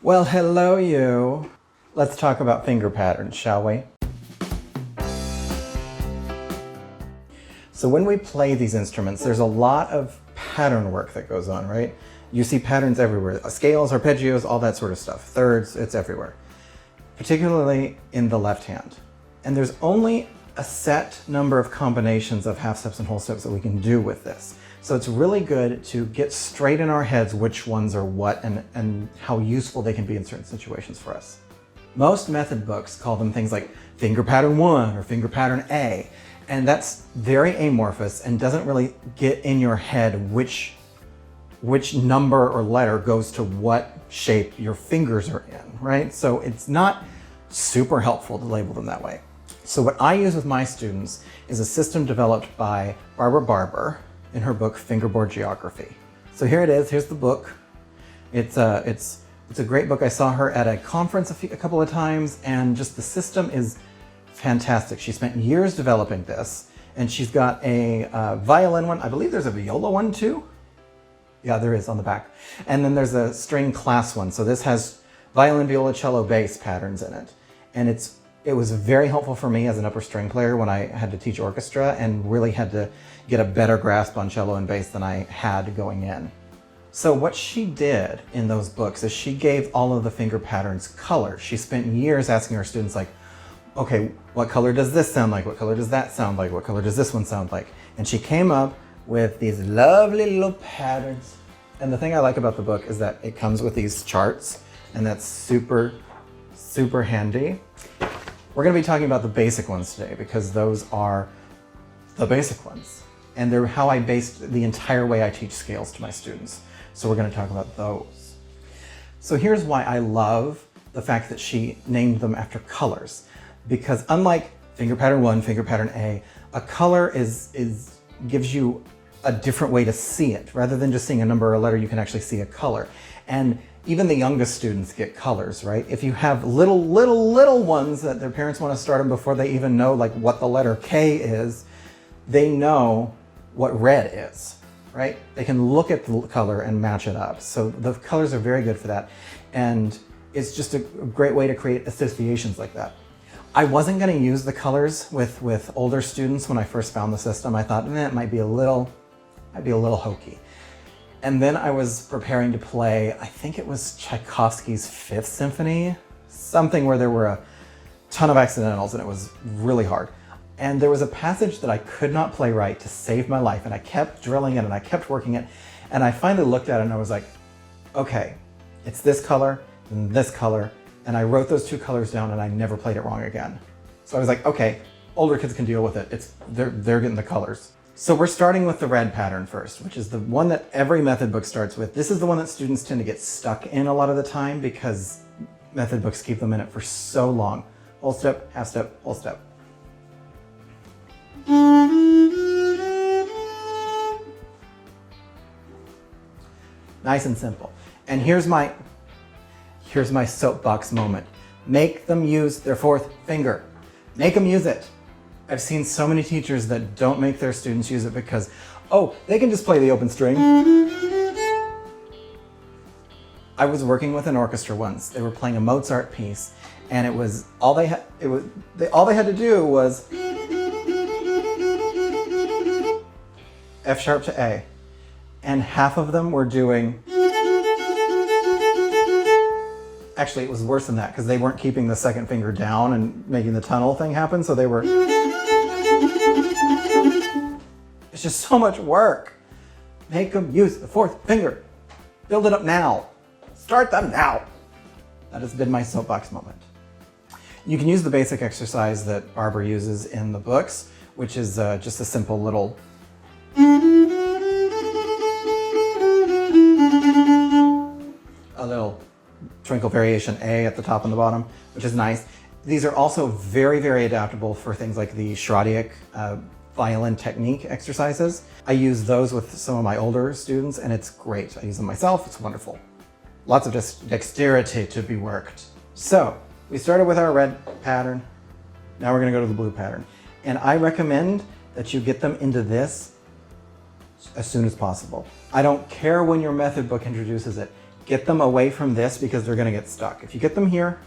Well, hello you. Let's talk about finger patterns, shall we? So when we play these instruments, there's a lot of pattern work that goes on, right? You see patterns everywhere. Scales, arpeggios, all that sort of stuff. Thirds, it's everywhere. Particularly in the left hand. And there's only a set number of combinations of half steps and whole steps that we can do with this. So it's really good to get straight in our heads which ones are what and how useful they can be in certain situations for us. Most method books call them things like finger pattern 1 or finger pattern A, and that's very amorphous and doesn't really get in your head which number or letter goes to what shape your fingers are in, right? So it's not super helpful to label them that way. So what I use with my students is a system developed by Barber in her book, Fingerboard Geography. So here it is, here's the book. It's a great book. I saw her at a conference a couple of times, and just the system is fantastic. She spent years developing this, and she's got a violin one. I believe there's a viola one too. Yeah, there is on the back. And then there's a string class one. So this has violin, viola, cello, bass patterns in it. And it was very helpful for me as an upper string player when I had to teach orchestra and really had to get a better grasp on cello and bass than I had going in. So what she did in those books is she gave all of the finger patterns colors. She spent years asking her students like, okay, what color does this sound like? What color does that sound like? What color does this one sound like? And she came up with these lovely little patterns. And the thing I like about the book is that it comes with these charts, and that's super, super handy. We're going to be talking about the basic ones today because those are the basic ones. And they're how I based the entire way I teach scales to my students. So we're going to talk about those. So here's why I love the fact that she named them after colors. Because unlike finger pattern 1, finger pattern A, a color gives you a different way to see it. Rather than just seeing a number or a letter, you can actually see a color. And even the youngest students get colors, right? If you have little ones that their parents want to start them before they even know like what the letter K is, they know what red is, right? They can look at the color and match it up. So the colors are very good for that. And it's just a great way to create associations like that. I wasn't going to use the colors with older students when I first found the system. I thought, it might be a little hokey. And then I was preparing to play, I think it was Tchaikovsky's Fifth Symphony, something where there were a ton of accidentals and it was really hard. And there was a passage that I could not play right to save my life, and I kept drilling it and I kept working it. And I finally looked at it and I was like, okay, it's this color and this color. And I wrote those two colors down and I never played it wrong again. So I was like, okay, older kids can deal with it. They're getting the colors. So we're starting with the red pattern first, which is the one that every method book starts with. This is the one that students tend to get stuck in a lot of the time because method books keep them in it for so long. Whole step, half step, whole step. Nice and simple. And here's my soapbox moment. Make them use their fourth finger. Make them use it. I've seen so many teachers that don't make their students use it because, oh, they can just play the open string. I was working with an orchestra once. They were playing a Mozart piece, and it was all they had to do was F sharp to A, and half of them were doing. Actually, it was worse than that because they weren't keeping the second finger down and making the tunnel thing happen, so they were. It's just so much work. Make them use the fourth finger. Build it up now. Start them now. That has been my soapbox moment. You can use the basic exercise that Barber uses in the books, which is just a simple little. A little twinkle variation A at the top and the bottom, which is nice. These are also very, very adaptable for things like the Schradieck violin technique exercises. I use those with some of my older students and it's great. I use them myself, it's wonderful. Lots of dexterity to be worked. So we started with our red pattern. Now we're gonna go to the blue pattern. And I recommend that you get them into this as soon as possible. I don't care when your method book introduces it. get them away from this because they're gonna get stuck. If you get them here,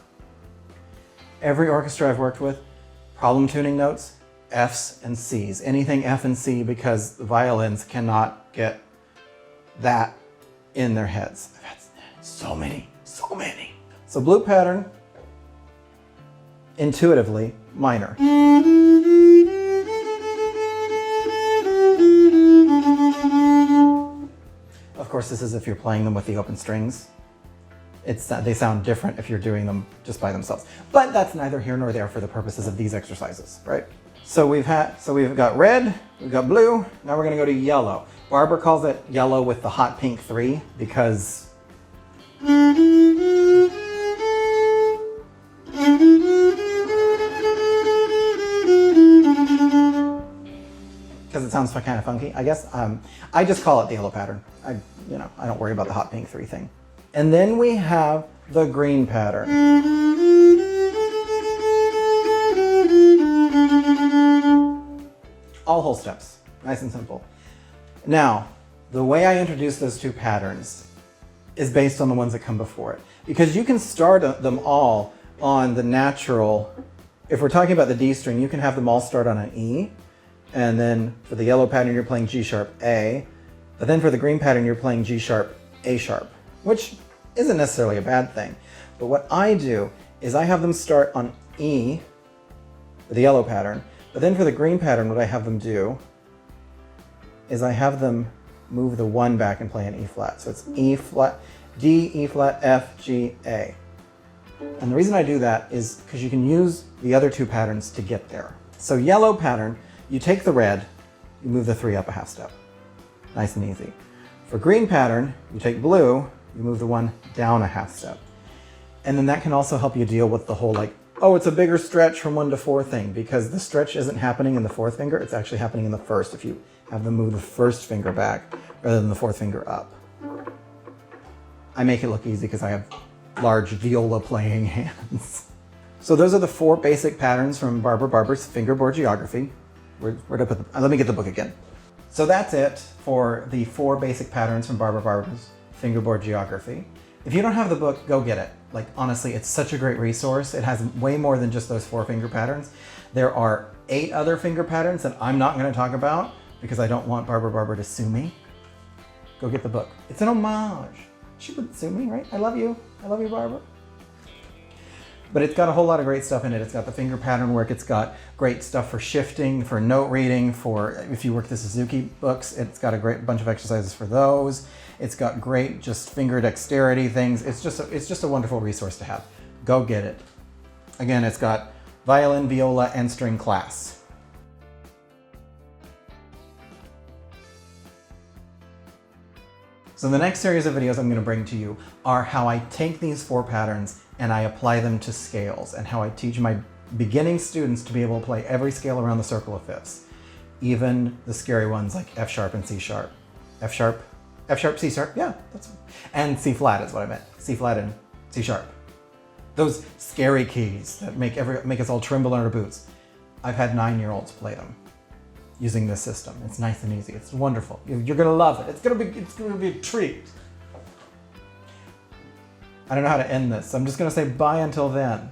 every orchestra I've worked with, problem tuning notes, Fs and Cs. Anything F and C because the violins cannot get that in their heads. I've had so many. So blue pattern, intuitively, minor. Of course, this is if you're playing them with the open strings. They sound different if you're doing them just by themselves. But that's neither here nor there for the purposes of these exercises, right? So we've got red, we've got blue, now we're gonna go to yellow. Barber calls it yellow with the hot pink 3 because it sounds kind of funky, I guess. I just call it the yellow pattern. I don't worry about the hot pink 3 thing. And then we have the green pattern. All whole steps, nice and simple. Now, the way I introduce those two patterns is based on the ones that come before it. Because you can start them all on the natural. If we're talking about the D string, you can have them all start on an E. And then for the yellow pattern, you're playing G sharp, A. But then for the green pattern, you're playing G sharp, A sharp, which isn't necessarily a bad thing. But what I do is I have them start on E for the yellow pattern. But then for the green pattern, what I have them do is I have them move the 1 back and play an E flat. So it's E flat, D, E flat, F, G, A. And the reason I do that is because you can use the other two patterns to get there. So yellow pattern, you take the red, you move the 3 up a half step. Nice and easy. For green pattern, you take blue, you move the 1 down a half step. And then that can also help you deal with the whole oh, it's a bigger stretch from 1 to 4 thing, because the stretch isn't happening in the 4th finger, it's actually happening in the 1st if you have them move the 1st finger back rather than the 4th finger up. I make it look easy because I have large viola playing hands. So those are the 4 basic patterns from Barber's Fingerboard Geography. Where'd I put let me get the book again. So that's it for the 4 basic patterns from Barber's Fingerboard Geography. If you don't have the book, go get it. Honestly, it's such a great resource. It has way more than just those 4 finger patterns. There are 8 other finger patterns that I'm not going to talk about because I don't want Barber to sue me. Go get the book. It's an homage. She wouldn't sue me, right? I love you. I love you, Barber. But it's got a whole lot of great stuff in it. It's got the finger pattern work. It's got great stuff for shifting, for note reading, for if you work the Suzuki books, it's got a great bunch of exercises for those. It's got great just finger dexterity things. It's just a wonderful resource to have. Go get it. Again, it's got violin, viola, and string class. So the next series of videos I'm going to bring to you are how I take these 4 patterns and I apply them to scales, and how I teach my beginning students to be able to play every scale around the circle of fifths. Even the scary ones like F sharp and C sharp. F sharp, C sharp, yeah, and C flat is what I meant. C flat and C sharp. Those scary keys that make us all tremble in our boots. I've had 9-year-olds play them using this system. It's nice and easy. It's wonderful. You're gonna love it. It's gonna be a treat. I don't know how to end this. I'm just gonna say bye until then.